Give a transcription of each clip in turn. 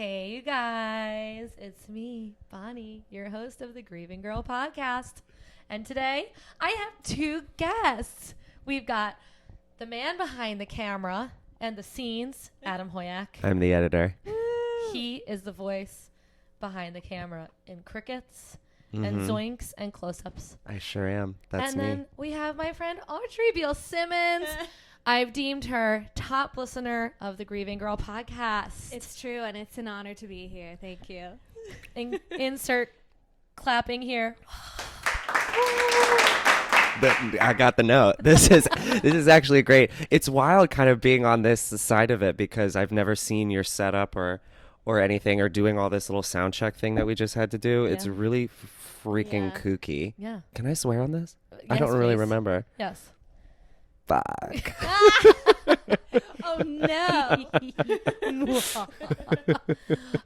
Hey, you guys. It's me, Bonnie, your host of the Grieving Girl Podcast. And today, I have two guests. We've got the man behind the camera and the scenes, Adam Hoyak. I'm the editor. He is the voice behind the camera in crickets and zoinks and close-ups. I sure am. That's me. And then we have my friend Audrey Beal-Simmons. I've deemed her top listener of the Grieving Girl Podcast. It's true, and it's an honor to be here. Thank you. Insert clapping here. I got the note. This is actually great. It's wild kind of being on this side of it because I've never seen your setup or anything or doing all this little sound check thing that we just had to do. Yeah. It's really freaking kooky. Yeah. Can I swear on this? Yes, I don't really please. remember. Yes. Fuck. Oh, no.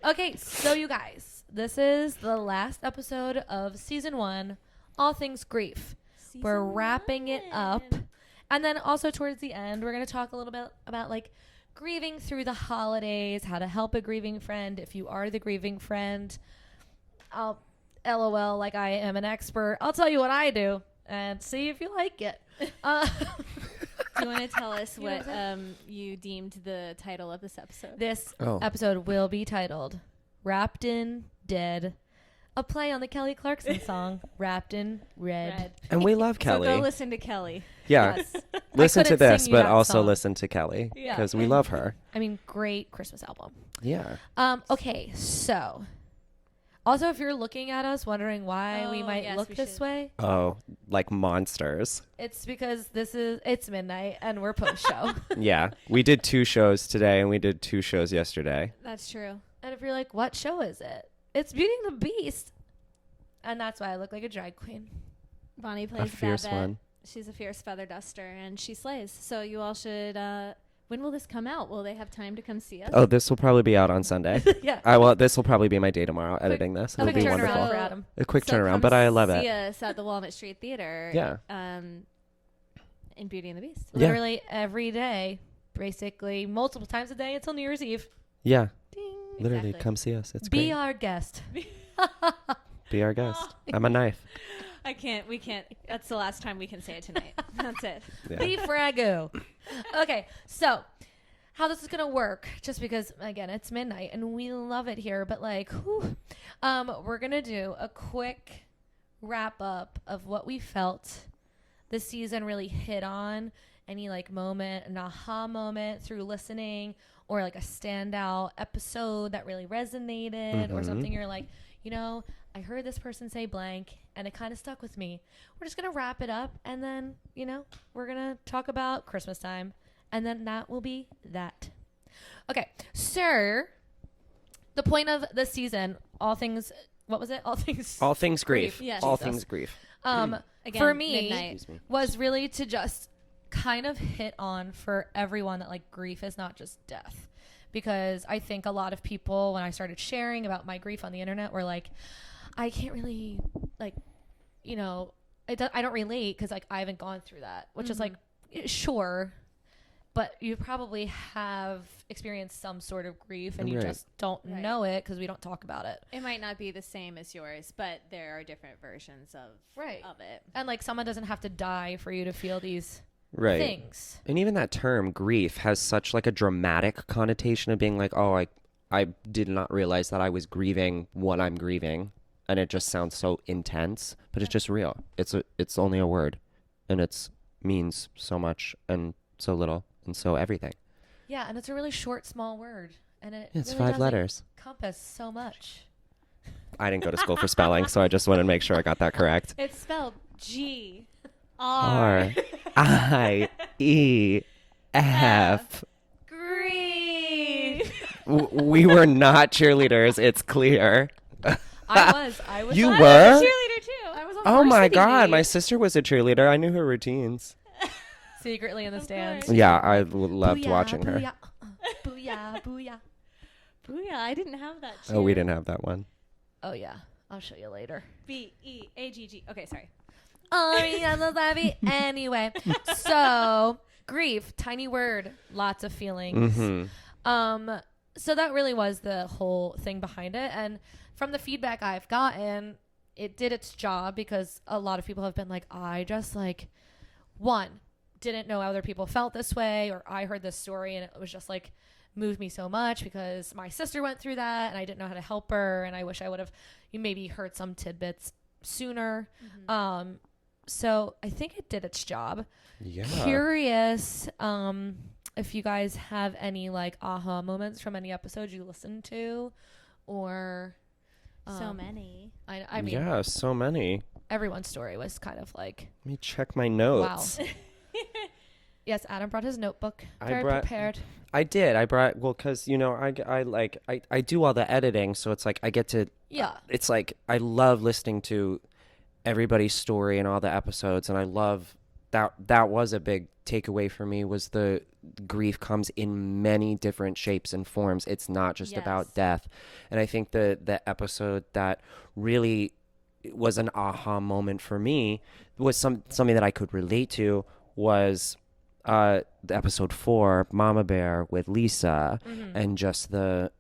Okay, so you guys, this is the last episode of season 1, All Things Grief. We're wrapping it up. And then also towards the end, we're going to talk a little bit about like grieving through the holidays, how to help a grieving friend if you are the grieving friend. I'll LOL like I am an expert. I'll tell you what I do and see if you like it. Do you want to tell us what you deemed the title of this episode? This episode will be titled Wrapped in Dead, a play on the Kelly Clarkson song Wrapped in Red. And we love Kelly. So go listen to Kelly. Yeah. Yes. Listen to this, sing you but that also song. listen to Kelly because we love her. I mean, great Christmas album. Yeah. Okay, so also if you're looking at us wondering why we might look this way, Oh, like monsters. it's because it's midnight and we're post show. Yeah. We did 2 shows today and we did 2 shows yesterday. That's true. And if you're like, what show is it? It's Beauty and the Beast. And that's why I look like a drag queen. Bonnie A plays fierce Babette. one. She's a fierce feather duster, and she slays. So you all should... when will this come out? Will they have time to come see us? Oh, this will probably be out on Sunday. Yeah. This will probably be my day tomorrow, editing this. It'll Quick be turnaround wonderful. for Adam. A quick So turnaround, come but I love see it. us at the Walnut Street Theater. Yeah. In Beauty and the Beast. Yeah. Literally every day, basically multiple times a day until New Year's Eve. Yeah. Ding. Literally, Exactly. come see us. It's Be great. our guest. Be our guest. I'm a knife. We can't. That's the last time we can say it tonight. That's it. Yeah. Be Frago. Okay, so how this is gonna work? Just because again it's midnight and we love it here, but like, we're gonna do a quick wrap up of what we felt the season really hit on. Any like moment, an aha moment through listening, or like a standout episode that really resonated, or something you're like, I heard this person say blank and it kind of stuck with me. We're just going to wrap it up and then, we're going to talk about Christmas time and then that will be that. Okay. Sir, the point of the season, all things, what was it? All things grief. Yes. All Jesus. things grief. Again, for me, midnight. was really to just kind of hit on for everyone that like grief is not just death. Because I think a lot of people, when I started sharing about my grief on the internet, were like, I can't really, like, I don't relate because, like, I haven't gone through that. Which is, like, sure, but you probably have experienced some sort of grief and you just don't know it because we don't talk about it. It might not be the same as yours, but there are different versions of it. And, like, someone doesn't have to die for you to feel these things. And even that term grief has such like a dramatic connotation of being like, oh, I did not realize that I was grieving what I'm grieving, and it just sounds so intense, but it's just real. It's only a word, and it means so much and so little and so everything. Yeah, and it's a really short, small word, and It's really 5 letters. Encompass so much. I didn't go to school for spelling, so I just wanted to make sure I got that correct. It's spelled G-R. R-I-E-F. Grief. We were not cheerleaders. It's clear. I was. You I were? was a cheerleader too. I was on Oh my varsity. God. My sister was a cheerleader. I knew her routines. Secretly in the stands. course. Yeah, I loved Booyah, watching her. booyah, booyah, booyah. Booyah, I didn't have that. Oh, we didn't have that one. Oh yeah, I'll show you later. B-E-A-G-G. Okay, sorry. Anyway, so grief, tiny word, lots of feelings. Mm-hmm. so that really was the whole thing behind it. And from the feedback I've gotten, it did its job, because a lot of people have been like, I just like, one, didn't know other people felt this way, or I heard this story and it was just like moved me so much because my sister went through that and I didn't know how to help her, and I wish I would have maybe heard some tidbits sooner. So I think it did its job. Yeah. Curious if you guys have any like aha moments from any episodes you listened to, or So many. I mean, yeah, so many. everyone's story was kind of like, Let me check my notes. wow. Yes, Adam brought his notebook. I Very brought- prepared. I did. I brought, well, because, you know, I do all the editing, so it's like I get to, Yeah. it's like I love listening to everybody's story and all the episodes, and I love that was a big takeaway for me, was the grief comes in many different shapes and forms. It's not just about Yes. death. And I think the episode that really was an aha moment for me was something that I could relate to, was the episode 4, Mama Bear, with Lisa, and just the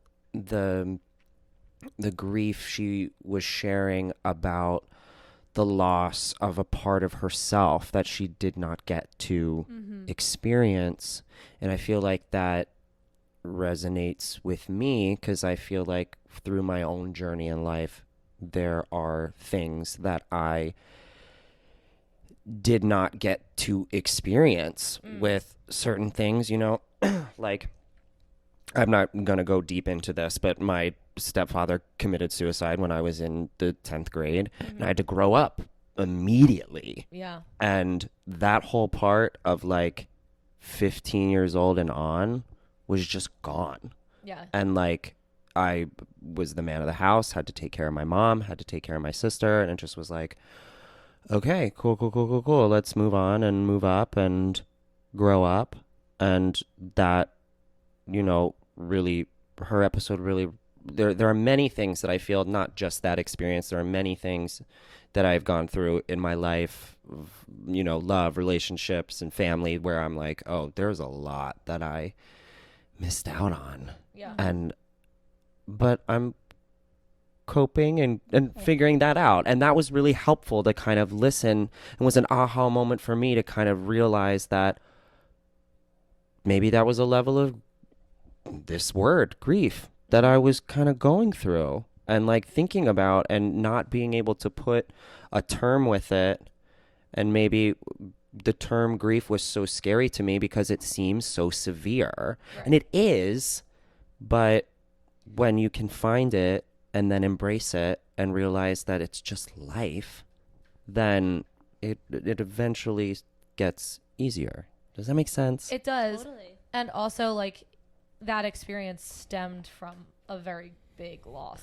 grief she was sharing about the loss of a part of herself that she did not get to experience. And I feel like that resonates with me, because I feel like through my own journey in life, there are things that I did not get to experience with certain things, you know. Like, I'm not going to go deep into this, but my stepfather committed suicide when I was in the 10th grade, and I had to grow up immediately. Yeah. And that whole part of like 15 years old and on was just gone. Yeah. And like, I was the man of the house, had to take care of my mom, had to take care of my sister, and it just was like, okay, cool. Let's move on and move up and grow up. And that, you know, really, her episode really, there are many things that I feel, not just that experience, there are many things that I've gone through in my life, you know, love, relationships, and family, where I'm like, oh, there's a lot that I missed out on. Yeah. But I'm coping and figuring that out. And that was really helpful to kind of listen, and was an aha moment for me to kind of realize that maybe that was a level of this word, grief, that I was kind of going through and like thinking about, and not being able to put a term with it. And maybe the term grief was so scary to me because it seems so severe. Right. And it is, but when you can find it and then embrace it and realize that it's just life, then it eventually gets easier. Does that make sense? It does. Totally. And also, like, that experience stemmed from a very big loss.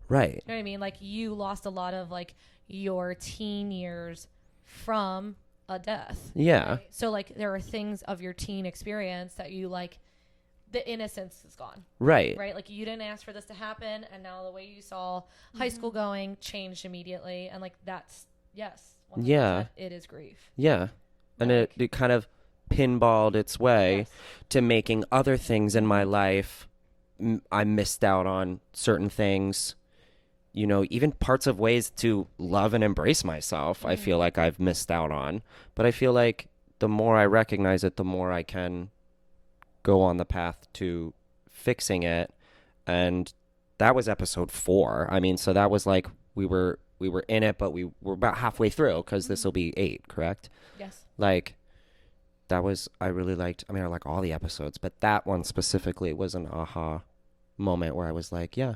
Right. You know what I mean? Like, you lost a lot of, like, your teen years from a death. Yeah. Right? So, like, there are things of your teen experience that you, like, the innocence is gone. Right. Right? Like, you didn't ask for this to happen, and now the way you saw high school going changed immediately. And, like, that's, yes. 100%, Yeah. it is grief. Yeah. And Like- it kind of pinballed its way Yes. to making other things in my life. I missed out on certain things, you know, even parts of ways to love and embrace myself. I feel like I've missed out on, but I feel like the more I recognize it, the more I can go on the path to fixing it. And that was episode 4. I mean, so that was like, we were in it, but we were about halfway through, because this will be 8, correct? Yes. Like, that was, I really liked, I mean, I like all the episodes, but that one specifically was an aha moment where I was like, yeah,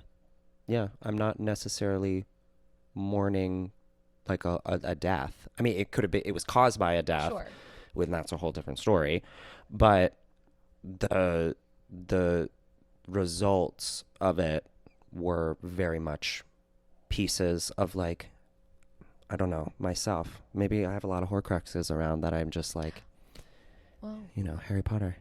I'm not necessarily mourning like a death. I mean, it could have been, it was caused by a death, Sure. and that's a whole different story. But the results of it were very much pieces of, like, I don't know, myself. Maybe I have a lot of Horcruxes around that I'm just like, Well, you know, Harry Potter.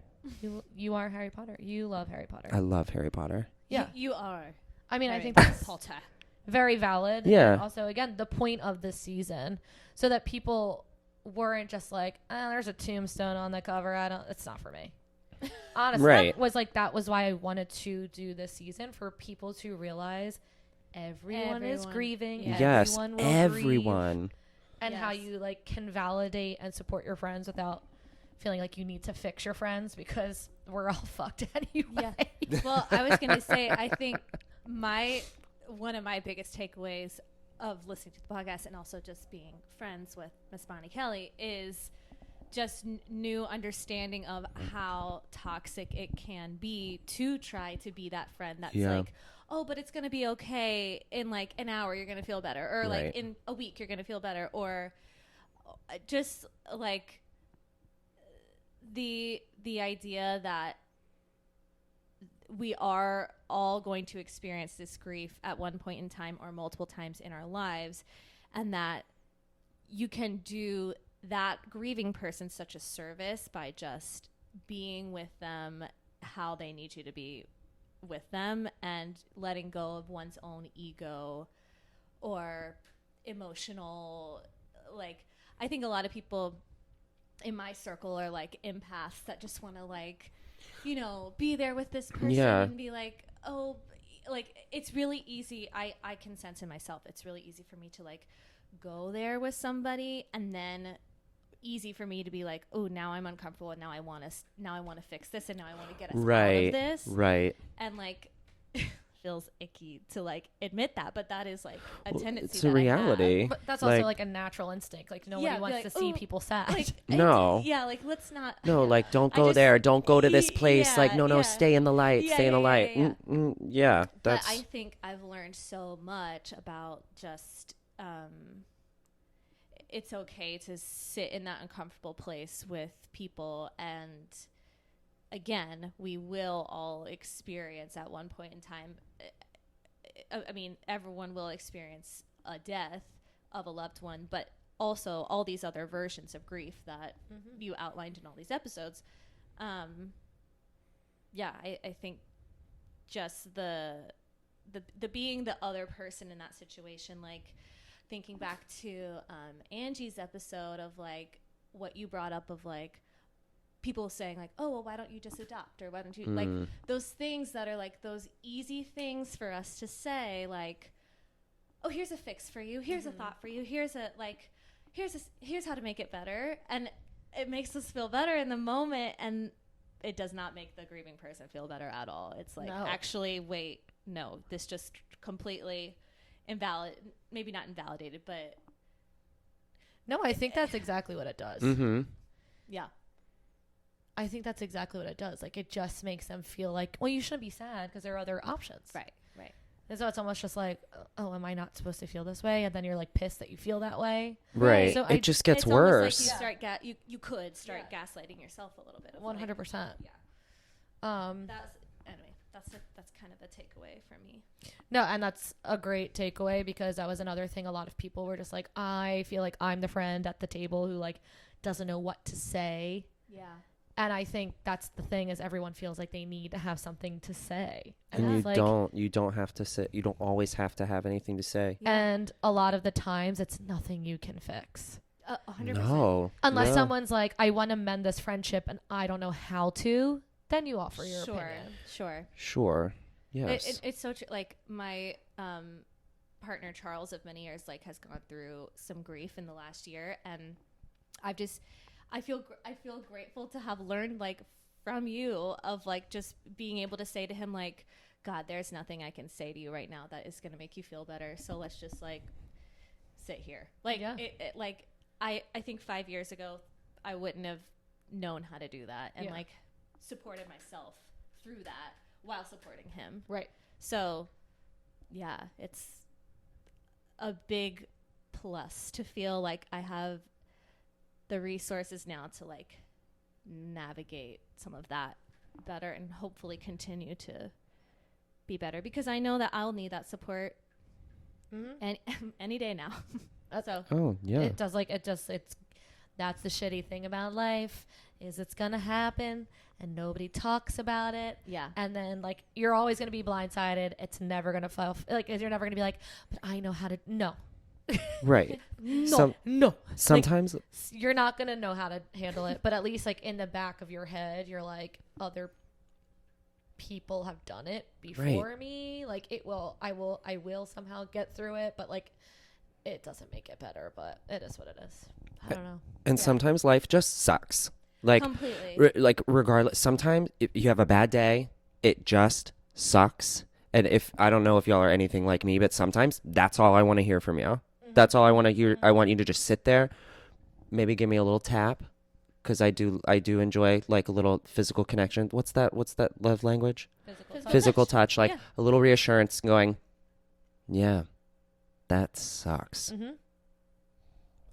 you are Harry Potter. You love Harry Potter. I love Harry Potter. Yeah. You are. I mean, I Harry think that's Potter. very valid. Yeah. And also, again, the point of this season, so that people weren't just like, oh, there's a tombstone on the cover. It's not for me. honestly, Right. that was why I wanted to do this season, for people to realize everyone is grieving. Yeah. Yes, Everyone will everyone. grieve, and how Yes. you like can validate and support your friends without feeling like you need to fix your friends, because we're all fucked anyway. Yeah. Well, I was going to say, I think one of my biggest takeaways of listening to the podcast and also just being friends with Miss Bonnie Kelly is just new understanding of how toxic it can be to try to be that friend that's Yeah. like, oh, but it's going to be okay. In like an hour, you're going to feel better. Or like Right. in a week, you're going to feel better. Or just like the idea that we are all going to experience this grief at one point in time or multiple times in our lives, and that you can do that grieving person such a service by just being with them how they need you to be with them, and letting go of one's own ego or emotional, like, I think a lot of people in my circle are like empaths that just want to like, you know, be there with this person Yeah. and be like, oh, like, it's really easy. I can sense in myself, it's really easy for me to like go there with somebody, and then easy for me to be like, oh, now I'm uncomfortable, and now I want to fix this, and now I want to get us out of this. Right. And like, feels icky to like admit that, but that is like a Well, tendency. it's a that I have. reality. But that's also like a natural instinct. Like nobody Yeah, be wants like, to see "Ooh," people sad. Like, No. yeah, like let's not. No, like, don't I go just- there. Don't go to this place. yeah, like, no, yeah. stay in the light. Yeah, stay in the yeah, light. yeah, Yeah, But that's. I think I've learned so much about just it's okay to sit in that uncomfortable place with people, and again, we will all experience at one point in time. I mean, everyone will experience a death of a loved one, but also all these other versions of grief that you outlined in all these episodes. Yeah, I think just the being the other person in that situation, like thinking back to Angie's episode of like what you brought up of like people saying like, oh, well, why don't you just adopt, or why don't you like those things that are like those easy things for us to say, like, oh, here's a fix for you, here's a thought for you, here's how to make it better, and it makes us feel better in the moment, and it does not make the grieving person feel better at all. It's like, No. actually, wait, no, this just completely maybe not invalidated, but no, I think that's exactly what it does. Mm-hmm. yeah. I think that's exactly what it does. Like, it just makes them feel like, well, you shouldn't be sad because there are other options. Right. And so it's almost just like, oh, am I not supposed to feel this way? And then you're like pissed that you feel that way. Right. So it just gets It's worse. almost like you could start gaslighting yourself a little bit. Of 100%. yeah. That's kind of the takeaway for me. No, and that's a great takeaway, because that was another thing. A lot of people were just like, I feel like I'm the friend at the table who like doesn't know what to say. Yeah. And I think that's the thing, is everyone feels like they need to have something to say. And you it's like, don't have to sit. You don't always have to have anything to say. Yeah. And a lot of the times it's nothing you can fix. 100%. No. Unless No. someone's like, I want to mend this friendship and I don't know how to, then you offer your opinion. Sure. Yes. It's so true. Like my partner Charles of many years like has gone through some grief in the last year, and I feel grateful to have learned like from you of like just being able to say to him like, God, there's nothing I can say to you right now that is going to make you feel better. So let's just like sit here. Like, Yeah. Like I think 5 years ago, I wouldn't have known how to do that, and like supported myself through that while supporting him. Right. So yeah, it's a big plus to feel like I have the resources now to like navigate some of that better, and hopefully continue to be better, because I know that I'll need that support any day now. So Oh yeah. It does, like, it's that's the shitty thing about life, is it's gonna happen and nobody talks about it. yeah, And then like you're always gonna be blindsided. It's never gonna feel like, you're never gonna be like, but I know how to. No, Right. No, no. Sometimes. You're not going to know how to handle it, but at least like in the back of your head, you're like, other people have done it before me. Like I will somehow get through it, but like it doesn't make it better, but it is what it is. I don't know. And sometimes life just sucks. Like, completely. like regardless, sometimes if you have a bad day, it just sucks. And if I don't know if y'all are anything like me, but sometimes that's all I want to hear from you. That's all I want to hear. I want you to just sit there, maybe give me a little tap, because I do enjoy like a little physical connection. What's that love language? Physical touch, like a little reassurance, going, yeah, that sucks.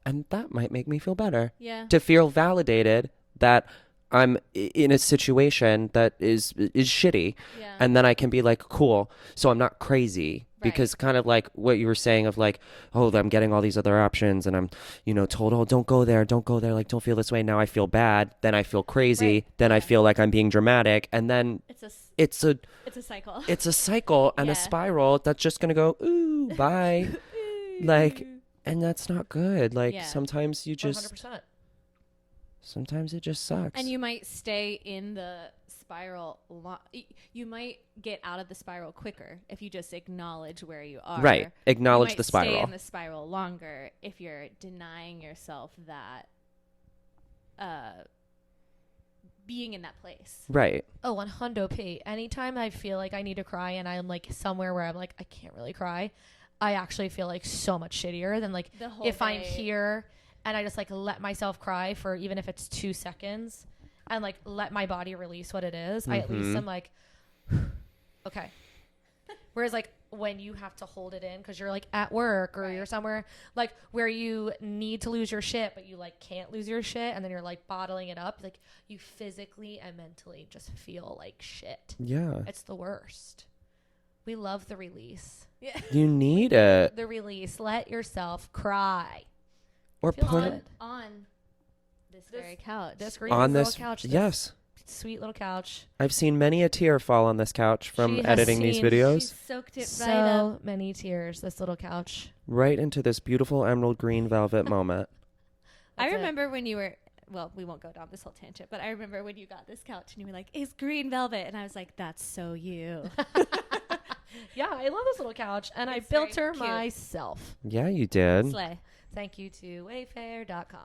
And that might make me feel better. Yeah. To feel validated that I'm in a situation that is shitty. Yeah. And then I can be like, cool. So I'm not crazy. Because kind of like what you were saying of like, oh, I'm getting all these other options and I'm, told, oh, don't go there. Like, don't feel this way. Now I feel bad. Then I feel crazy. Then I feel like I'm being dramatic. And then it's a cycle. It's a cycle and a spiral that's just going to go, ooh, bye. Like, and that's not good. Like sometimes you just 100%. Sometimes it just sucks. And you might stay in the spiral. You might get out of the spiral quicker if you just acknowledge where you are. Right. Acknowledge you might the spiral. Stay in the spiral longer if you're denying yourself that being in that place. Right. Oh, 100p. Anytime I feel like I need to cry and I'm like somewhere where I'm like, I can't really cry, I actually feel like so much shittier than like if I'm here and I just like let myself cry for even if it's 2 seconds and like let my body release what it is. I at least am like, okay. Whereas like when you have to hold it in because you're like at work or you're somewhere like where you need to lose your shit, but you like can't lose your shit. And then you're like bottling it up. Like you physically and mentally just feel like shit. Yeah. It's the worst. We love the release. Yeah. You need it. The release. Let yourself cry. Or Feels put good. it on this very couch. This on this this couch. Yes. Sweet little couch. I've seen many a tear fall on this couch from She has editing these seen- videos. She soaked it So right up. many tears. This little couch. Right into this beautiful emerald green velvet moment. I That's it. remember when you were, well, we won't go down this whole tangent, but I remember when you got this couch and you were like, it's green velvet. And I was like, that's so you. Yeah, I love this little couch. And It's I built very her cute. myself. Yeah, you did. Slay. Thank you to wayfair.com.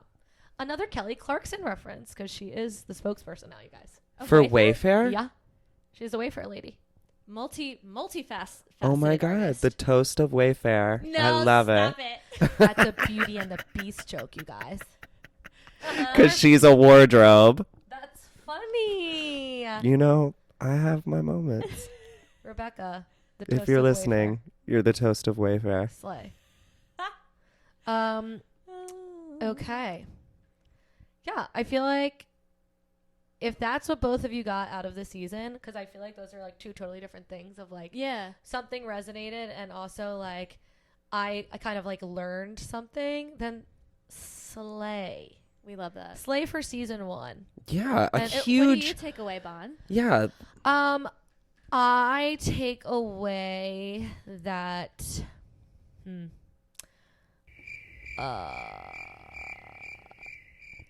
Another Kelly Clarkson reference because she is the spokesperson now, you guys. For Wayfair? Yeah. She's a Wayfair lady. Multi-faceted Oh my God. artist. The toast of Wayfair. No, I love stop it. That's a Beauty and the Beast joke, you guys. Because she's a wardrobe. That's funny. I have my moments. Rebecca, the toast If you're of listening, you're the toast of Wayfair. Wayfair. Slay. Okay. Yeah, I feel like if that's what both of you got out of the season, because I feel like those are like two totally different things of like Yeah. something resonated and also like I kind of like learned something, then slay. We love that. Slay for season 1. Yeah, a And What do you huge. take away, Bon? Yeah. I take away that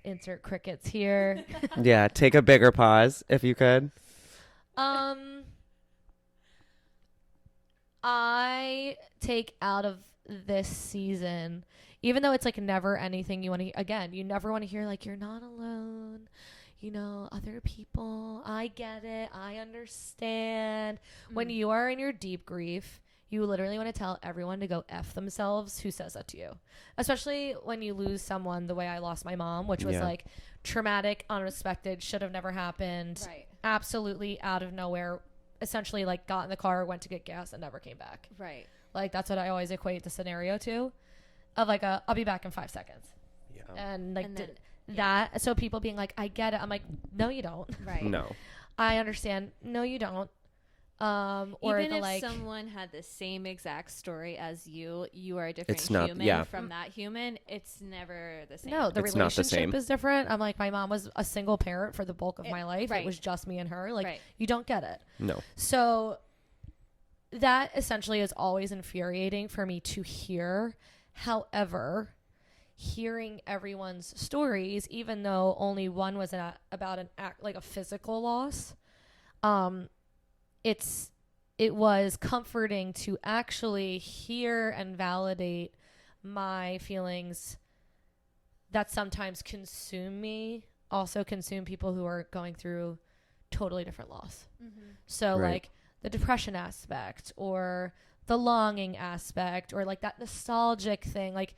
insert crickets here. Yeah. Take a bigger pause if you could. I take out of this season, even though it's like never anything you want to again, you never want to hear like you're not alone, other people, I get it, I understand. When you are in your deep grief, you literally want to tell everyone to go F themselves who says that to you, especially when you lose someone the way I lost my mom, which was like traumatic, unexpected, should have never happened, Right. absolutely out of nowhere, essentially like got in the car, went to get gas and never came back. Right. Like that's what I always equate the scenario to, of like I'll be back in 5 seconds. Yeah. And like And then, that. So people being like, I get it. I'm like, no, you don't. Right. No. I understand. No, you don't. Or Even the if like, someone had the same exact story as you are a different It's not- human yeah. from that human. It's never the same. no, the It's not the relationship same. is different. I'm like, my mom was a single parent for the bulk of my life. right. It was just me and her. Like, Right. you don't get it. No. So that essentially is always infuriating for me to hear However, hearing everyone's stories, even though only one was about an act, like a physical loss, it was comforting to actually hear and validate my feelings that sometimes consume me, also consume people who are going through totally different loss. So Right. like the depression aspect or the longing aspect or like that nostalgic thing, like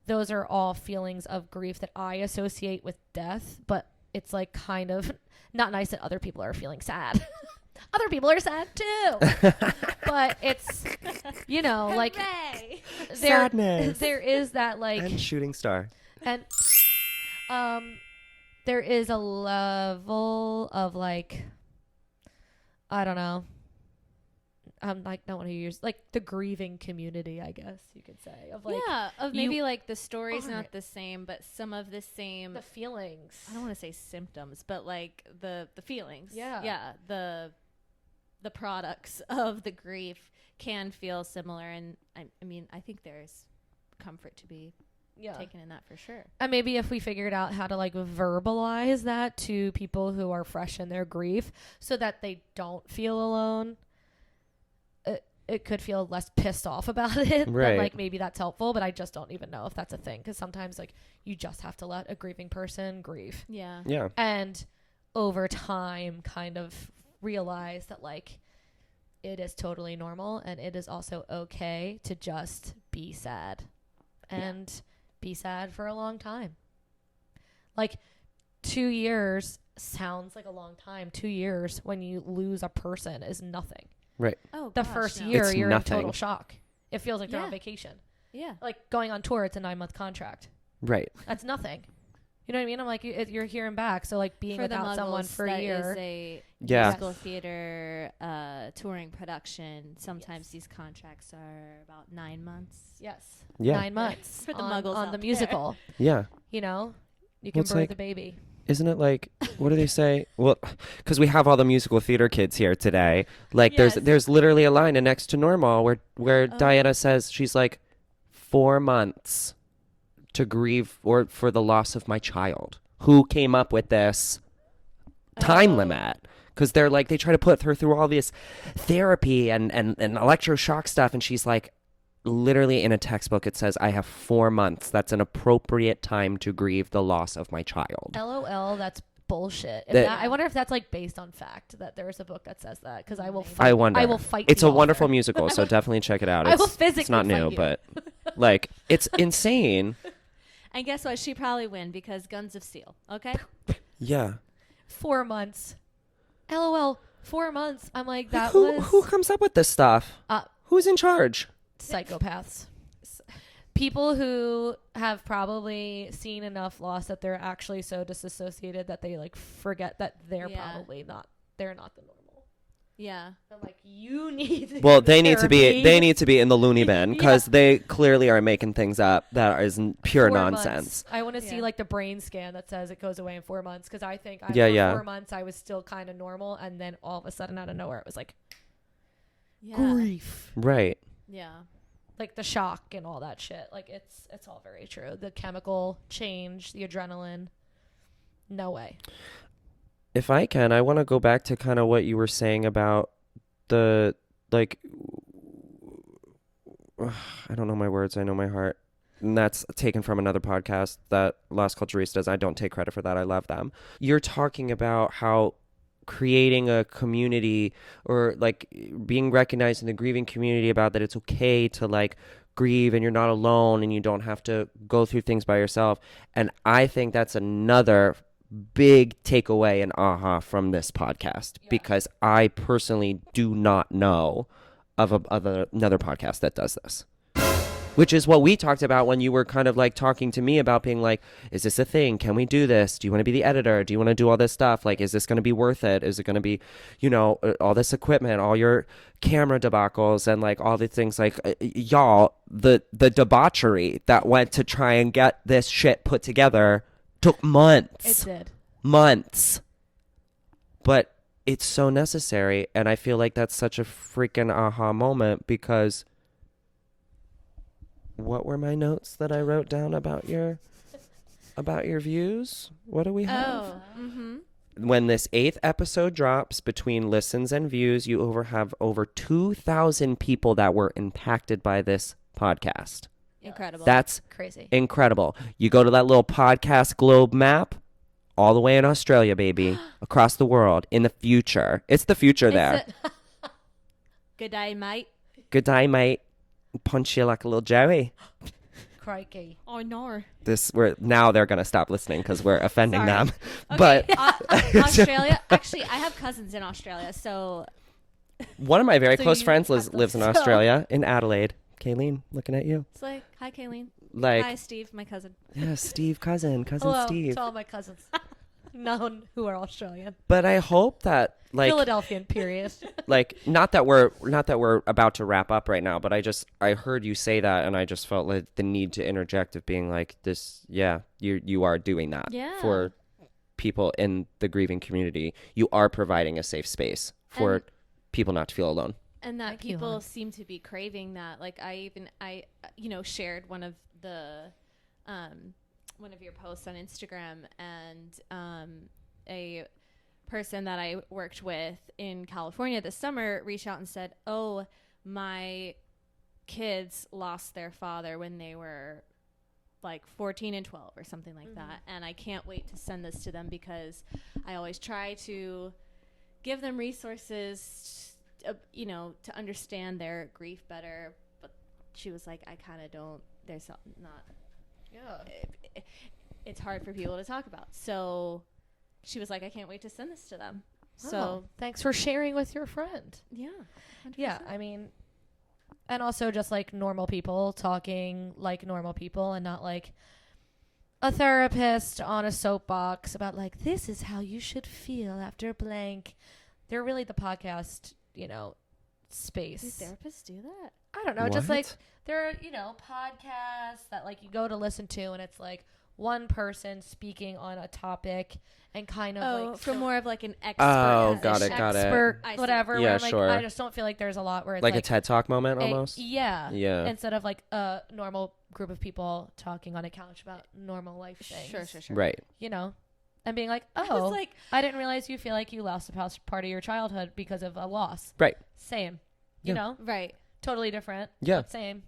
those are all feelings of grief that I associate with death, but it's like kind of not nice that other people are feeling sad. Other people are sad too. But it's, you know, like Sadness. there is that like, And shooting star. and there is a level of like, I don't know. I'm like not one who use like the grieving community, I guess you could say, of like of maybe like the story's aren't- not the same, but some of the same. the feelings. I don't want to say symptoms, but like the feelings. Yeah. The products of the grief can feel similar, and I mean, I think there's comfort to be taken in that for sure. And maybe if we figured out how to like verbalize that to people who are fresh in their grief so that they don't feel alone, it could feel less pissed off about it. Right. That, like maybe that's helpful, but I just don't even know if that's a thing. Because sometimes like you just have to let a grieving person grieve. Yeah. Yeah. And over time kind of realize that like it is totally normal and it is also okay to just be sad and be sad for a long time. Like 2 years sounds like a long time. 2 years when you lose a person is nothing. Right. Oh, The gosh, first no. year It's you're nothing. in total shock. It feels like they're on Yeah. vacation. Yeah. Like going on tour, it's a 9-month contract. Right. That's nothing. You know what I mean? I'm like, you're here and back. So like being For the without someone Muggles, for a that year. is a Yeah. musical theater touring production. Sometimes these contracts are about 9 months. Yes. Yeah. 9 months For the on, Muggles on out the there. musical. Yeah. You know, you Well, can it's birth like- the baby. Isn't it like, what do they say? Well, because we have all the musical theater kids here today. Like, Yes. there's literally a line in Next to Normal where Oh. Diana says, she's like, 4 months to grieve or for the loss of my child. Who came up with this time limit? Because they're like, they try to put her through all this therapy and electroshock stuff. And she's like, literally in a textbook, it says, I have 4 months. That's an appropriate time to grieve the loss of my child. LOL, that's bullshit. That- I wonder if that's like based on fact that there is a book that says that, because I will Maybe. fight. I wonder. I will fight. It's the a wonderful author. musical, so definitely check it out. I will It's physically not fight new, you. but like it's insane. And guess what? She probably win because Guns of Steel. Okay. Yeah. 4 months. LOL. 4 months. I'm like, that Who was comes up with this stuff? Uh, Who's in charge? psychopaths. People who have probably seen enough loss that they're actually so disassociated that they like forget that they're Yeah. probably not. They're not the normal. Yeah. I'm like, you need. To Well, go to they need to be therapy. in the loony bin because they clearly are making things up that is pure 4 nonsense. months. I want to see Yeah. like the brain scan that says it goes away in 4 months, because I think Yeah, for yeah. 4 months I was still kind of normal, and then all of a sudden out of nowhere it was like Yeah. grief, Right. Yeah. like the shock and all that shit. Like it's all very true. The chemical change, the adrenaline. No way. If I can, I want to go back to kind of what you were saying about the like I don't know my words, I know my heart. And that's taken from another podcast that Las Culturistas. I don't take credit for that. I love them. You're talking about how creating a community or like being recognized in the grieving community about that it's okay to like grieve and you're not alone and you don't have to go through things by yourself. And I think that's another big takeaway and aha from this podcast, because I personally do not know of another podcast that does this. Which is what we talked about when you were kind of like talking to me about being like, is this a thing? Can we do this? Do you want to be the editor? Do you want to do all this stuff? Like, is this going to be worth it? Is it going to be, you know, all this equipment, all your camera debacles and like all the things like, y'all, the debauchery that went to try and get this shit put together took months. It did. Months. But it's so necessary. And I feel like that's such a freaking aha moment because what were my notes that I wrote down about your views? What do we have? Oh, mm-hmm. When this 8th episode drops, between listens and views, you have over 2,000 people that were impacted by this podcast. Incredible. That's Crazy. incredible. You go to that little podcast globe map, all the way in Australia, baby, across the world, in the future. It's the future there. Good day, mate. Good day, mate. Punch you like a little Joey. Crikey. Oh, no. Now they're gonna stop listening because we're offending Sorry. them. Okay, But Australia. Actually, I have cousins in Australia, so one of my very So close you friends have lives in those- Australia, in Adelaide. Kayleen, looking at you. it's like, hi, Kayleen. Like, Hi, Steve, my cousin. yeah, Steve, cousin Hello Steve. to all my cousins. None who are Australian. But I hope that, like, Philadelphian, period. like not that we're about to wrap up right now, but I heard you say that, and I just felt like the need to interject of being like this. Yeah, you are doing that for people in the grieving community. You are providing a safe space for people not to feel alone. And that Thank you, people hon. seem to be craving that. Like I shared one of the one of your posts on Instagram, and a person that I worked with in California this summer reached out and said, "Oh, my kids lost their father when they were like 14 and 12 or something like that, and I can't wait to send this to them because I always try to give them resources, to understand their grief better." But she was like, "I kind of don't. There's not. Yeah. It's hard for people to talk about." So she was like, "I can't wait to send this to them." So So thanks for sharing with your friend. yeah, 100%. Yeah, I mean, and also just like normal people talking like normal people and not like a therapist on a soapbox about like, this is how you should feel after blank. They're really the podcast, space. Do therapists do that? I don't know, just like What? there are, podcasts that like you go to listen to and it's like one person speaking on a topic and kind of like from more of like an expert. Oh, got position. it, got it. expert, I see. whatever. Yeah, where, like, sure. I just don't feel like there's a lot where it's Like like a TED Talk moment a- almost. yeah. Yeah. Instead of like a normal group of people talking on a couch about normal life things. Sure. Right. And being like, I was oh, like, I didn't realize you feel like you lost a part of your childhood because of a loss. Right. Same. Yeah. right. Totally different. Yeah. But same.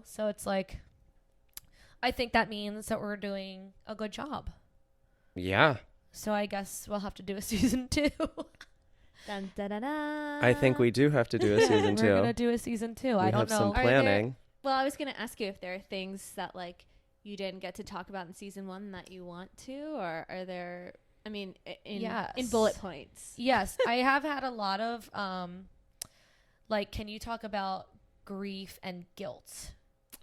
So it's like, I think that means that we're doing a good job. Yeah. So I guess we'll have to do a season 2. Dun, da, da, da. I think we do have to do a season 2. We're going to do a season 2. We I don't have know. some Are there- planning. Well, I was going to ask you if there are things that like you didn't get to talk about in season 1 that you want to, or are there? I mean, in Yes. bullet points. Yes, I have had a lot of like, can you talk about grief and guilt?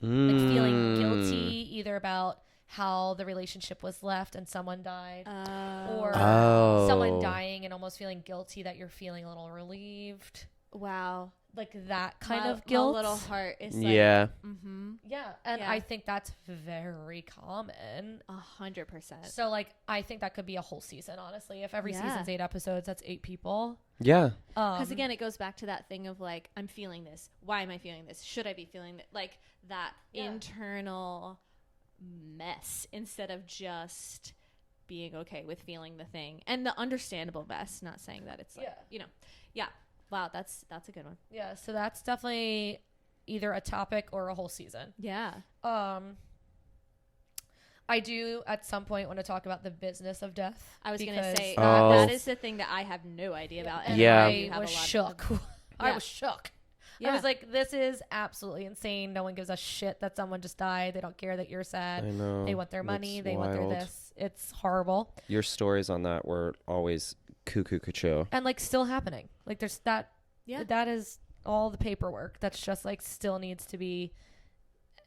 Like feeling guilty either about how the relationship was left and someone died, or Oh. someone dying and almost feeling guilty that you're feeling a little relieved. Wow. Like that kind My- of guilt. My little heart is like, Yeah. Mm-hmm. Yeah, and Yeah. I think that's very common. 100%. So like, I think that could be a whole season, honestly. If every Yeah. season's 8 episodes, that's 8 people. Yeah. Because again, it goes back to that thing of like, I'm feeling this. Why am I feeling this? Should I be feeling that? Like that internal mess instead of just being okay with feeling the thing and the understandable mess. Not saying that it's like, yeah. Wow, that's a good one. Yeah, so that's definitely either a topic or a whole season. Yeah. I do at some point want to talk about the business of death. I was going to because say Oh. that is the thing that I have no idea about. And Yeah. you I have was a lot shook. I Yeah. was shook. Yeah. I was like, this is absolutely insane. No one gives a shit that someone just died. They don't care that you're sad. I know. They want their money. It's They want their wild. this. It's horrible. Your stories on that were always cuckoo. And like still happening. Like there's that. Yeah. That is all the paperwork that's just like still needs to be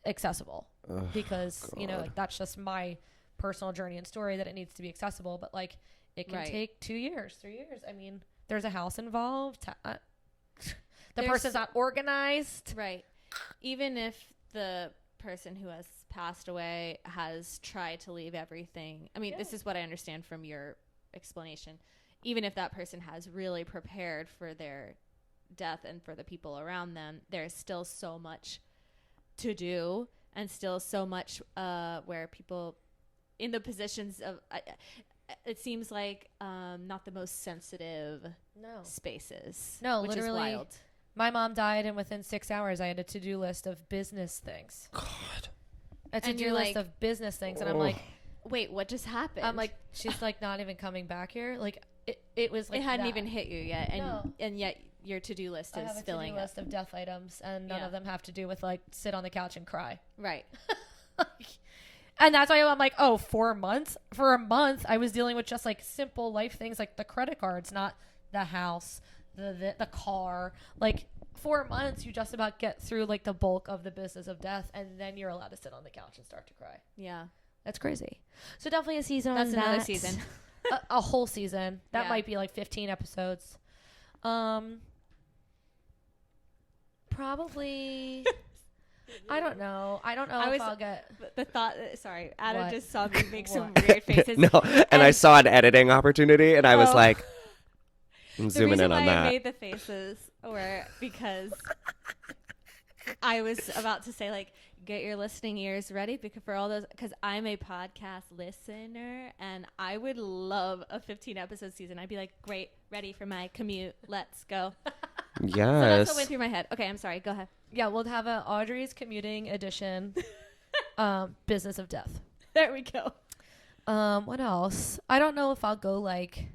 accessible Ugh, because, God. like that's just my personal journey and story that it needs to be accessible. But like it can Right. take 2 years, 3 years. I mean, there's a house involved. The There's- person's not organized. Right. Even if the person who has passed away has tried to leave everything. I mean, this is what I understand from your explanation. Even if that person has really prepared for their death and for the people around them, there's still so much to do, and still so much where people in the positions of it seems like not the most sensitive spaces. No, which literally. is wild. My mom died, and within 6 hours, I had a to-do list of business things. God. A to-do list of business things, and I'm like, wait, what just happened? I'm like, she's like not even coming back here. Like it was like it hadn't even hit you yet, No. and yet your to-do list I is have a filling to-do up. list of death items, and none of them have to do with like sit on the couch and cry. Right. And that's why I'm like, oh, 4 months? For a month, I was dealing with just like simple life things like the credit cards, not the house, the car. Like 4 months, you just about get through like the bulk of the business of death, and then you're allowed to sit on the couch and start to cry. Yeah. That's crazy. So definitely a season. That's on another that. season. a whole season. That Yeah. might be like 15 episodes. Probably. I don't know if I'll get. The thought. Sorry, Adam What? just saw me make some What? weird faces. No, and I saw an editing opportunity, and I was Oh. like, I'm The zooming reason in on why I that. made the faces were because I was about to say, like, get your listening ears ready for all those, because I'm a podcast listener, and I would love a 15 episode season. I'd be like, great, ready for my commute. Let's go. So that's Yes. what went through my head. Okay, I'm sorry. Go ahead. Yeah, we'll have a Audrey's commuting edition. Business of death. There we go. What else? I don't know if I'll go like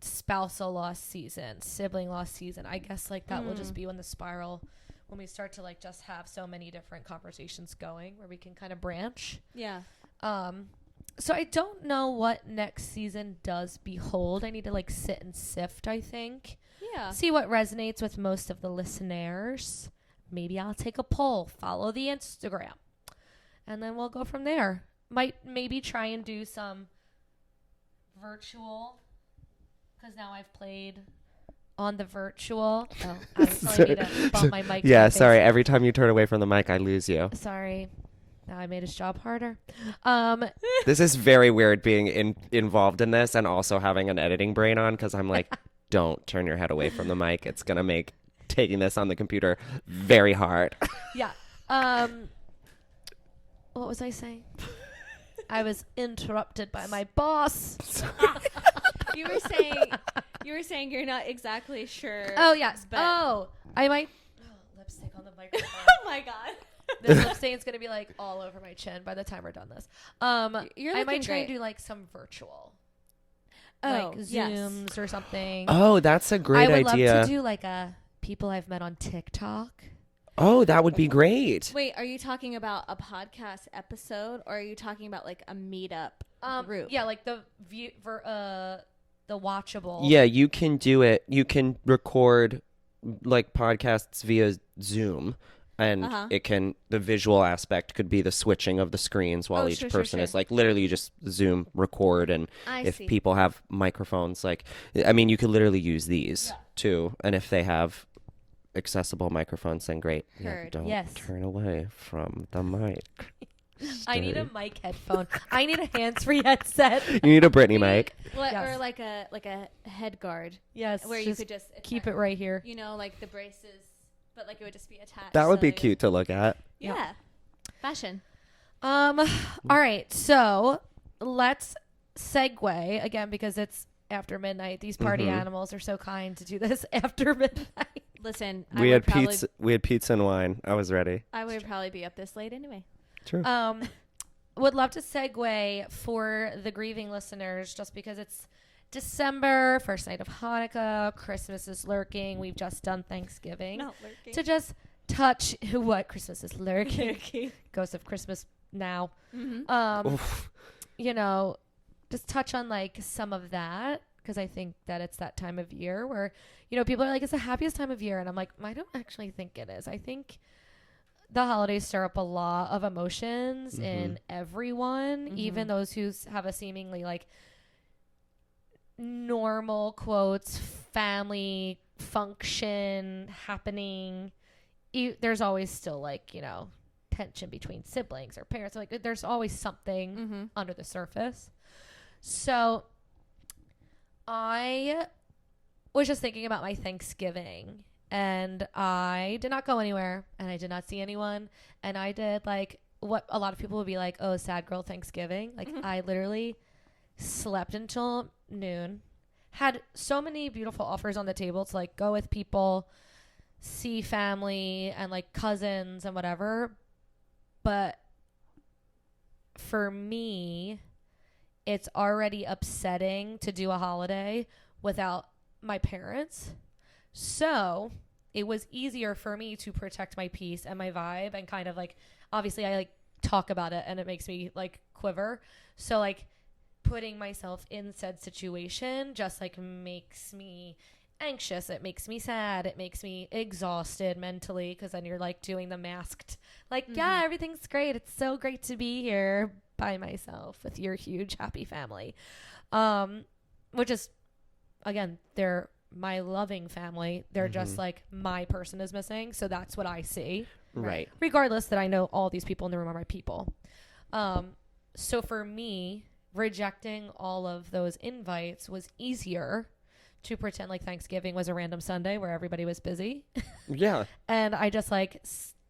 spousal loss season, sibling loss season. I guess like that will just be when the spiral, when we start to like just have so many different conversations going where we can kind of branch. Yeah. So I don't know what next season does behold. I need to like sit and sift, I think. Yeah. See what resonates with most of the listeners. Maybe I'll take a poll, follow the Instagram, and then we'll go from there. Might maybe try and do some virtual, because now I've played on the virtual. Oh, I was telling me to bump my mic. to Yeah, my face. sorry. Every time you turn away from the mic, I lose you. Sorry. Now I made his job harder. This is very weird being involved in this and also having an editing brain on, because I'm like, don't turn your head away from the mic. It's going to make taking this on the computer very hard. Yeah. What was I saying? I was interrupted by my boss. You were saying you're not exactly sure. Oh, yes. But I might. Lipstick on the microphone. oh my god. This lipstick's going to be like all over my chin by the time we're done this. You're I might looking try and great. do like some virtual. Oh, Like yes. Zooms or something. Oh, that's a great I would idea. love to do like a people I've met on TikTok. Oh, that would be great. Wait, are you talking about a podcast episode, or are you talking about like a meetup group? Yeah, like the the watchable. Yeah, you can do it. You can record like podcasts via Zoom, and it can, the visual aspect could be the switching of the screens while each person is like, literally you just Zoom record, and if people have microphones, like, I mean, you could literally use these too, and if they have accessible microphones, then great. Yeah, Heard. don't Yes. turn away from the mic. I need a mic headphone. I need a hands-free headset. You need a Britney mic. Or like a head guard. Yes, Where you could just keep it right here. You know, like the braces, but like it would just be attached. That would so be you- cute to look at. Yeah. Fashion. All right, so let's segue again because it's after midnight. These party animals are so kind to do this after midnight. Listen, We had pizza. We had pizza and wine. I was ready. I would probably be up this late anyway. True. Would love to segue for the grieving listeners just because it's December, first night of Hanukkah, Christmas is lurking. We've just done Thanksgiving. Not lurking. To just touch what Christmas is lurking. Ghost of Christmas now. You know, just touch on like some of that because I think that it's that time of year where, you know, people are like, it's the happiest time of year. And I'm like, I don't actually think it is. I think the holidays stir up a lot of emotions in everyone, even those who have a seemingly like normal quotes, family function happening. There's always still like, you know, tension between siblings or parents. Like there's always something under the surface. So I was just thinking about my Thanksgiving and I did not go anywhere, and I did not see anyone, and I did like what a lot of people would be like, oh, sad girl Thanksgiving. Like I literally slept until noon, had so many beautiful offers on the table to like go with people, see family and like cousins and whatever. But for me, it's already upsetting to do a holiday without my parents. So it was easier for me to protect my peace and my vibe, and kind of like, obviously I like talk about it and it makes me like quiver. So like putting myself in said situation just like makes me anxious. It makes me sad. It makes me exhausted mentally, because then you're like doing the masked like, yeah, everything's great. It's so great to be here by myself with your huge happy family. Which is, again, they're my loving family. They're just like my person is missing. So that's what I see. Right. Regardless that I know all these people in the room are my people. So for me, rejecting all of those invites was easier to pretend like Thanksgiving was a random Sunday where everybody was busy. Yeah. And I just like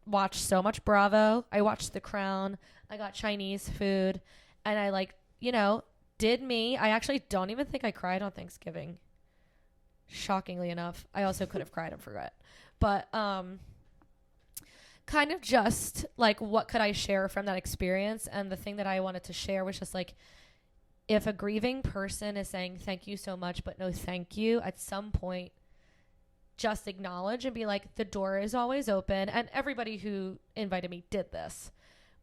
watched so much Bravo. I watched The Crown. I got Chinese food, and I like, you know, did me. I actually don't even think I cried on Thanksgiving. Shockingly enough. I also could have cried and forgot. But kind of just like, what could I share from that experience? And the thing that I wanted to share was just like, if a grieving person is saying thank you so much but no thank you, at some point just acknowledge and be like, the door is always open. And everybody who invited me did this,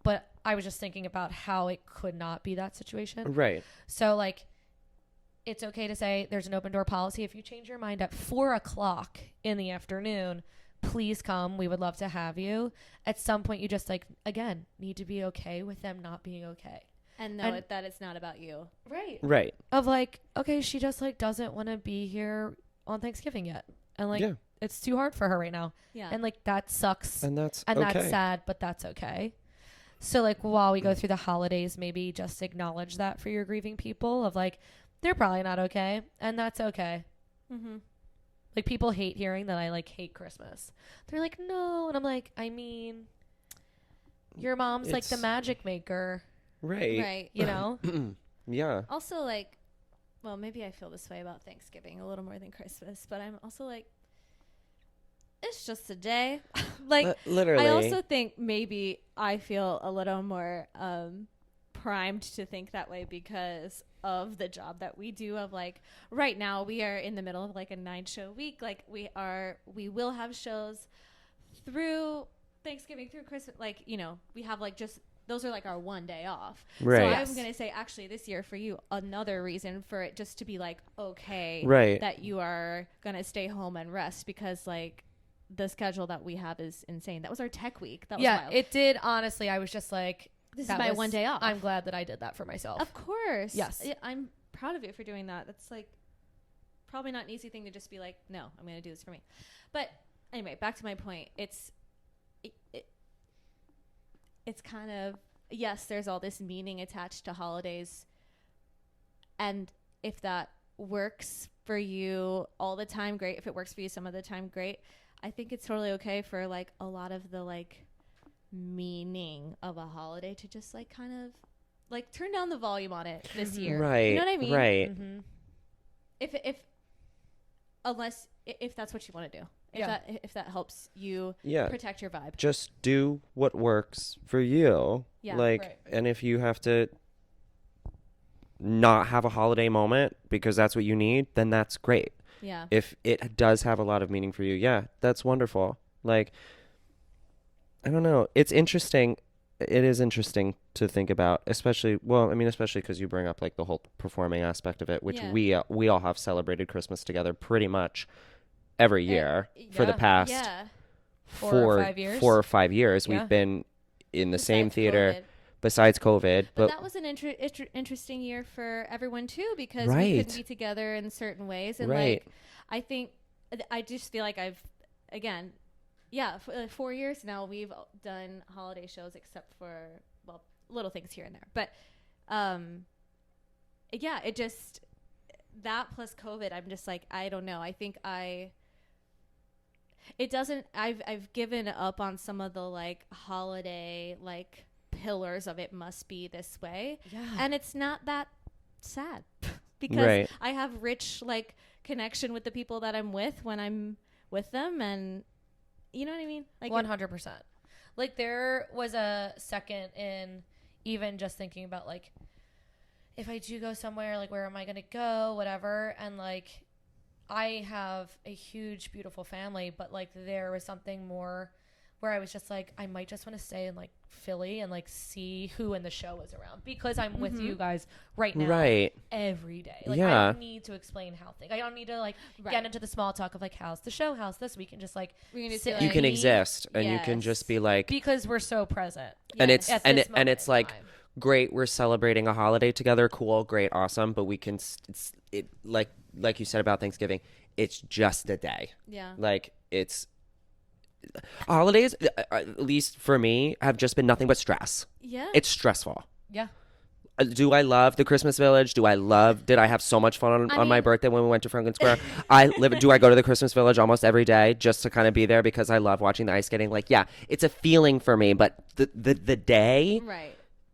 but I was just thinking about how it could not be that situation. Right. So like, it's okay to say there's an open door policy. If you change your mind at 4:00 in the afternoon, please come. We would love to have you. At some point, you just like, again, need to be okay with them not being okay. And know that it's not about you. Right. Right. Of like, okay, she just like doesn't want to be here on Thanksgiving yet. And like, it's too hard for her right now. Yeah. And like, that sucks. And that's that's sad, but that's okay. So like, while we go through the holidays, maybe just acknowledge that for your grieving people of like, they're probably not okay. And that's okay. Mm-hmm. Like, people hate hearing that I like hate Christmas. They're like, no. And I'm like, I mean, your mom's like the magic maker. Right. Right. You know? Yeah. Also, like, well, maybe I feel this way about Thanksgiving a little more than Christmas, but I'm also like, it's just a day. Like, literally. I also think maybe I feel a little more primed to think that way because of the job that we do. Of like, right now we are in the middle of like a 9-show week. Like, we will have shows through Thanksgiving, through Christmas. Like, you know, we have like just, those are like our one day off. Right. So I'm going to say, actually, this year for you, another reason for it just to be like, okay, right, that you are going to stay home and rest, because like the schedule that we have is insane. That was our tech week. That was wild. It did. Honestly, I was just like, this is my one day off. I'm glad that I did that for myself. Of course. Yes. I'm proud of you for doing that. That's like probably not an easy thing to just be like, no, I'm going to do this for me. But anyway, back to my point. It's kind of, yes, there's all this meaning attached to holidays. And if that works for you all the time, great. If it works for you some of the time, great. I think it's totally okay for like a lot of the like meaning of a holiday to just like kind of like turn down the volume on it this year. Right. You know what I mean? Right. Mm-hmm. If that's what you want to do. If that helps you protect your vibe. Just do what works for you. Yeah. Like, right. And if you have to not have a holiday moment because that's what you need, then that's great. Yeah. If it does have a lot of meaning for you, that's wonderful. Like, I don't know. It's interesting. It is interesting to think about, especially because you bring up like the whole performing aspect of it, which we all have celebrated Christmas together pretty much every year for the past 4 or 5 years. We've been in the same theater besides COVID. But that was an interesting year for everyone too, because we couldn't be together in certain ways. And like, I just feel like I've, again, for 4 years now we've done holiday shows except for, well, little things here and there. But it just, that plus COVID, I'm just like, I don't know. I think it doesn't. I've given up on some of the like holiday like pillars of it must be this way, and it's not that sad because I have rich like connection with the people that I'm with when I'm with them, and you know what I mean? Like 100%. Like there was a second in even just thinking about like if I do go somewhere, like where am I gonna go, whatever, and like I have a huge beautiful family, but like there was something more where I was just like I might just want to stay in like Philly and like see who in the show is around because I'm with you guys right now every day. Like I don't need to explain how things. I don't need to like get into the small talk of like how's the show, how's this. We can just like sit, you can exist and you can just be like because we're so present. And it's like great, we're celebrating a holiday together, cool, great, awesome, but we can it like you said about Thanksgiving, it's just a day. Like it's holidays, at least for me, have just been nothing but stress. It's stressful. Do I love the Christmas Village? Did I have so much fun on my birthday when we went to Franklin Square? Do I go to the Christmas Village almost every day just to kind of be there because I love watching the ice skating? Like, yeah, it's a feeling for me, but the day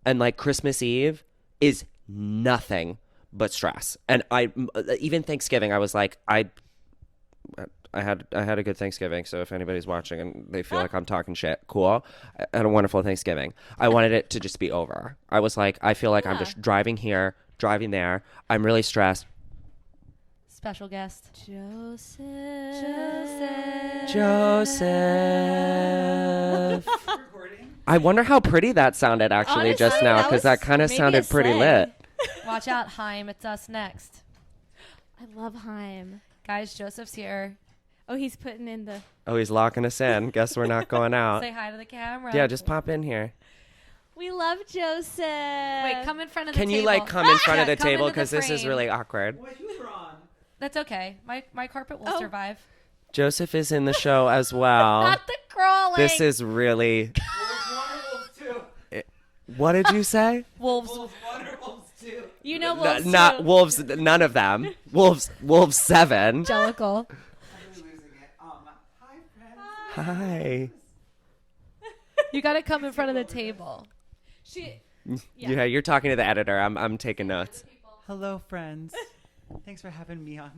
and like Christmas Eve is nothing but stress. And even Thanksgiving, I was like, I had a good Thanksgiving, so if anybody's watching and they feel like I'm talking shit, cool. I had a wonderful Thanksgiving. I wanted it to just be over. I was like, I feel like I'm just driving here, driving there. I'm really stressed. Special guest. Joseph. I wonder how pretty that sounded actually. Honestly, just now, because that kind of sounded pretty lit. Watch out, Haim. It's us next. I love Haim. Guys, Joseph's here. Oh, he's putting in the... Oh, he's locking us in. Guess we're not going out. Say hi to the camera. Yeah, just pop in here. We love Joseph. Wait, come in front of the table. Can you, like, come in front of the table? Because this is really awkward. What shoes are on? That's okay. My carpet will survive. Joseph is in the show as well. Not the crawling. This is really... Wolves 1 or Wolves 2? What did you say? Wolves 1 or Wolves 2? You know Wolves 2. Not Wolves, none of them. Wolves 7. Jellicle. I'm really losing it. Hi, friends. Hi. You got to come in front of the table. Yeah, you're talking to the editor. I'm taking notes. Hello, friends. Thanks for having me on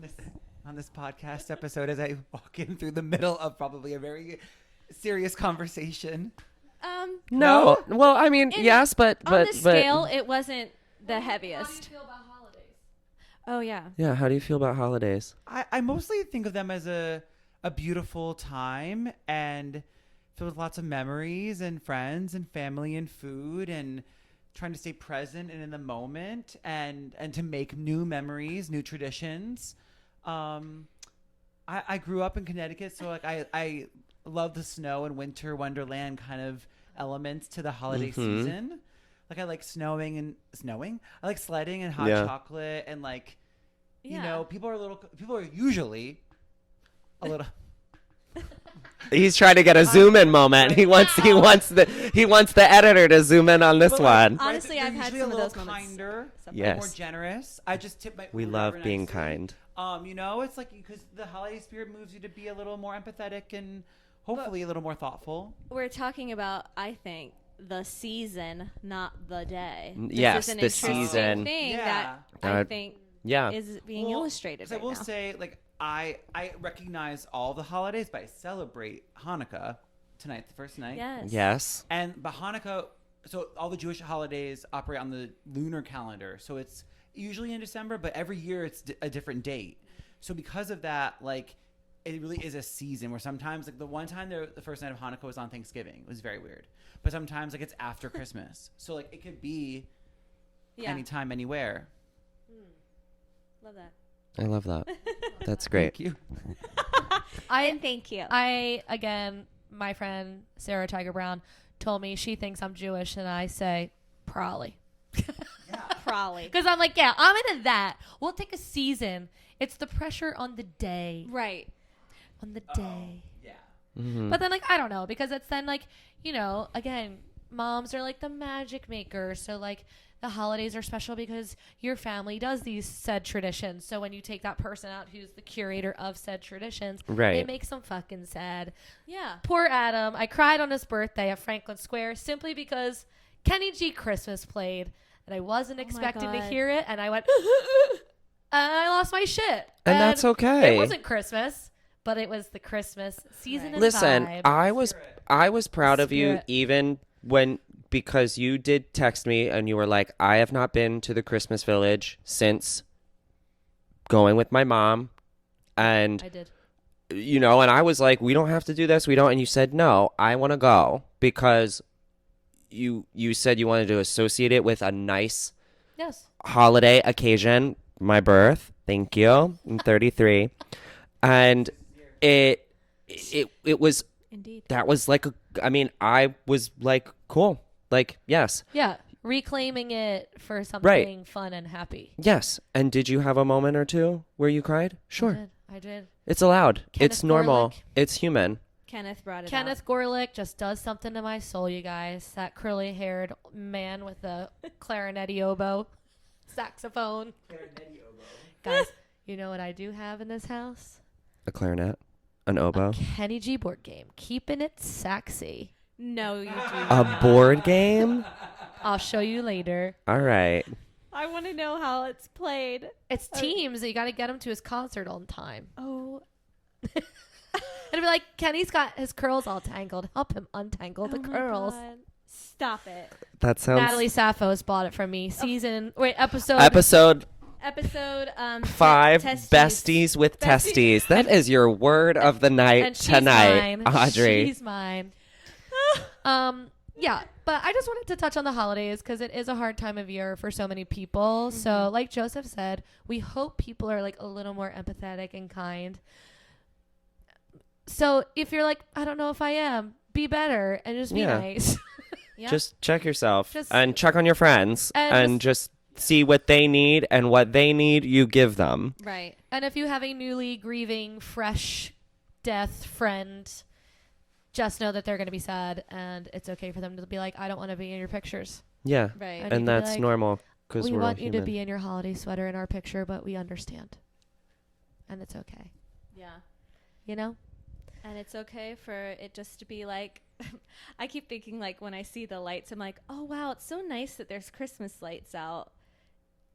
this podcast episode as I walk in through the middle of probably a very serious conversation. No. Well, I mean, yes, but on the scale, it wasn't the heaviest. How do you feel about holidays? Oh yeah. Yeah. How do you feel about holidays? I mostly think of them as a beautiful time and filled with lots of memories and friends and family and food and trying to stay present and in the moment and to make new memories, new traditions. I grew up in Connecticut, so like I love the snow and winter wonderland kind of elements to the holiday season. Like I like snowing. I like sledding and hot chocolate and like, you know, people are usually a little. He's trying to get a zoom in moment. He wants the editor to zoom in on this one. Honestly, I've had some of those moments. Kinder, yes. More generous. I just tip my. We love being kind. You know, it's like because the holiday spirit moves you to be a little more empathetic and hopefully a little more thoughtful. We're talking about, I think, the season, not the day. Yes, is an the interesting season. thing that I think is being illustrated right now. I will say, like, I recognize all the holidays, but I celebrate Hanukkah tonight, the first night. Yes. But Hanukkah, so all the Jewish holidays operate on the lunar calendar. So it's usually in December, but every year it's a different date. So because of that, like, it really is a season where sometimes, like, the one time the first night of Hanukkah was on Thanksgiving. It was very weird. But sometimes, like, it's after Christmas. So, like, it could be anytime, anywhere. Love that. I love that. That's great. Thank you. Thank you. Again, my friend Sarah Tiger Brown told me she thinks I'm Jewish, and I say, probably. Probably. Because I'm like, yeah, I'm into that. We'll take a season. It's the pressure on the day. Right. On the day. Yeah. Mm-hmm. But then, like, I don't know, because it's then, like, you know, again, moms are like the magic makers. So, like, the holidays are special because your family does these said traditions. So when you take that person out who's the curator of said traditions, Right. it makes them fucking sad. Yeah. Poor Adam. I cried on his birthday at Franklin Square simply because Kenny G Christmas played and I wasn't expecting to God. hear it. And I went, and I lost my shit. And that's okay. It wasn't Christmas, but it was the Christmas season Right. and Listen, vibe. I was proud of you Spirit. even because you did text me and you were like, I have not been to the Christmas village since going with my mom. And, I did. you know, and I was like, we don't have to do this. We don't. And you said, no, I want to go because you said you wanted to associate it with a nice Yes. holiday occasion, my birth. Thank you. I'm 33. And it was, Indeed. that was like, I was like, cool. Like, yes. Yeah. Reclaiming it for something fun and happy. Yes. And did you have a moment or two where you cried? Sure. I did. It's allowed. Kenneth It's normal. Gorlick. It's human. Kenneth brought it Kenneth Gorlick just does something to my soul, you guys. That curly-haired man with the clarinetti oboe, saxophone. Guys, you know what I do have in this house? A clarinet. An oboe. Kenny G board game. Keeping it sexy. No, you do. A board game? I'll show you later. All right. I want to know how it's played. It's teams that you got to get him to his concert on time. Oh, And be like, Kenny's got his curls all tangled. Help him untangle the my curls. God. Stop it. That sounds... Natalie Sappho's bought it from me. Episode. Episode Episode 5, testes. besties with testes. That is your word of the night And she's tonight, mine. Audrey. She's mine. Yeah, but I just wanted to touch on the holidays because it is a hard time of year for so many people. So, like Joseph said, we hope people are like a little more empathetic and kind. So, if you're like, I don't know if I am, be better and just be Yeah. nice. Yeah. Just check yourself Just- and check on your friends And and just see what they need, and what they need, you give them. Right. And if you have a newly grieving, fresh death friend, just know that they're going to be sad and it's okay for them to be like, I don't want to be in your pictures. Yeah. Right. And And you'd be that's like, normal because We we're want all you to human. be in your holiday sweater in our picture, but we understand. And it's okay. Yeah. You know? And it's okay for it just to be like, I keep thinking like when I see the lights, I'm like, oh wow, it's so nice that there's Christmas lights out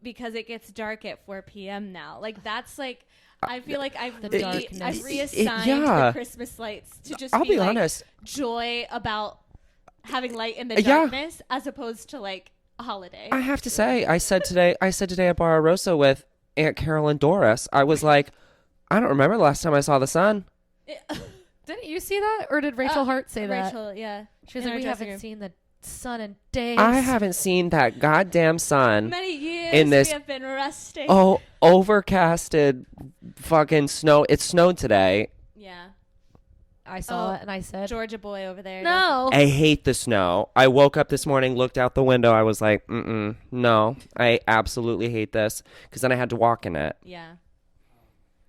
because it gets dark at 4 p.m. now. Like that's like, I feel like I've darkness. reassigned yeah. the Christmas lights to just I'll be like honest. joy about having light in the Yeah. darkness as opposed to like a holiday. I have to say, I said today at Barra Rosa with Aunt Carol and Doris, I was like, I don't remember the last time I saw the sun. Didn't you see that? Or did Rachel Hart say that? Rachel, yeah. She was in like, her we dressing haven't room. seen the sun in days. I haven't seen that goddamn sun. Many years in this- we have been resting. Oh, overcasted fucking snow. It snowed today. Yeah. I saw Oh, it and I said, Georgia boy over there. no. I hate the snow. I woke up this morning, looked out the window. I was like, no, I absolutely hate this. Because then I had to walk in it. Yeah.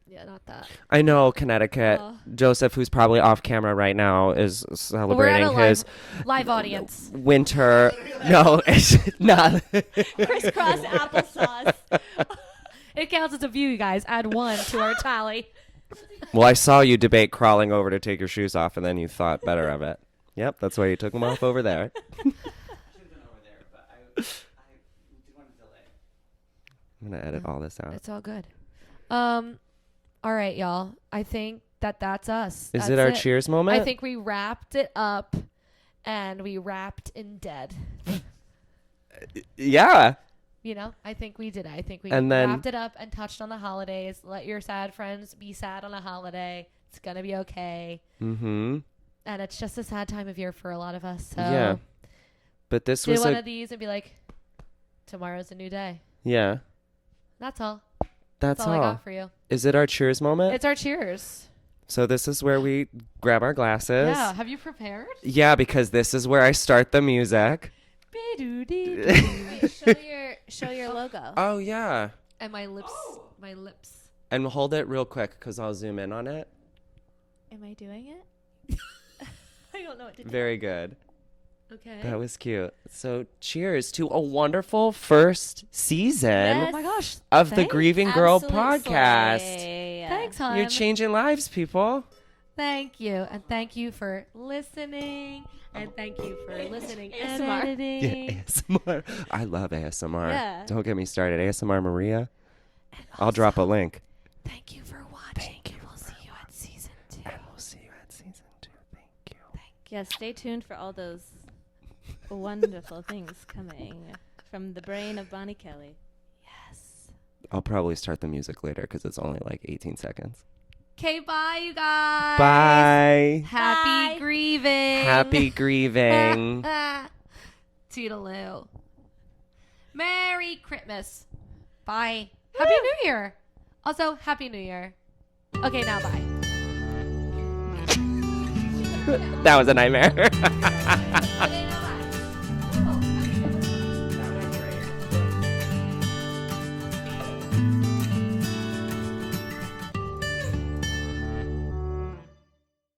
Yeah, not that. I know Connecticut. Oh. Joseph, who's probably off camera right now, is But we're at celebrating a his live audience. winter. No, it's not. Crisscross applesauce. It counts as a view, you guys. Add 1 to our tally. Well, I saw you debate crawling over to take your shoes off, and then you thought better of it. Yep, that's why you took them off over there. Should've been over there, but I did want to delay. I'm gonna edit all this out. It's all good. All right, y'all. I think that's us. Is That's it our cheers moment? I think we wrapped it up and we wrapped in dead. Yeah. You know, I think we did. I think we And then- wrapped it up and touched on the holidays. Let your sad friends be sad on a holiday. It's going to be okay. Mm-hmm. And it's just a sad time of year for a lot of us. So Yeah. But this do was one of these and be like, tomorrow's a new day. yeah. That's all. That's That's all I all. got for you. Is it our cheers moment? It's our cheers. So this is where we grab our glasses. Yeah. Have you prepared? Yeah, because this is where I start the music. Wait, show your logo. Oh yeah. And my lips. And hold it real quick because I'll zoom in on it. Am I doing it? I don't know what to do. Very good. Okay. That was cute. So cheers to a wonderful first season Yes. Oh my gosh. of the Thanks. Grieving Girl Absolute Podcast. slay. Thanks, hon. You're changing lives, people. Thank you. And thank you for listening. And thank you for listening and ASMR. editing. Yeah, ASMR. I love ASMR. Yeah. Don't get me started. ASMR Maria. And I'll drop a link. Thank you for watching. And we'll see you at season 2. And we'll see you at season 2. Thank you. Yeah, stay tuned for all those wonderful things coming from the brain of Bonnie Kelly. Yes. I'll probably start the music later because it's only like 18 seconds. Okay, bye, you guys. Bye. Happy Bye. grieving. Happy grieving. Toodaloo. Merry Christmas. Bye. Happy New Year. Also, Happy New Year. Okay, now bye. That was a nightmare.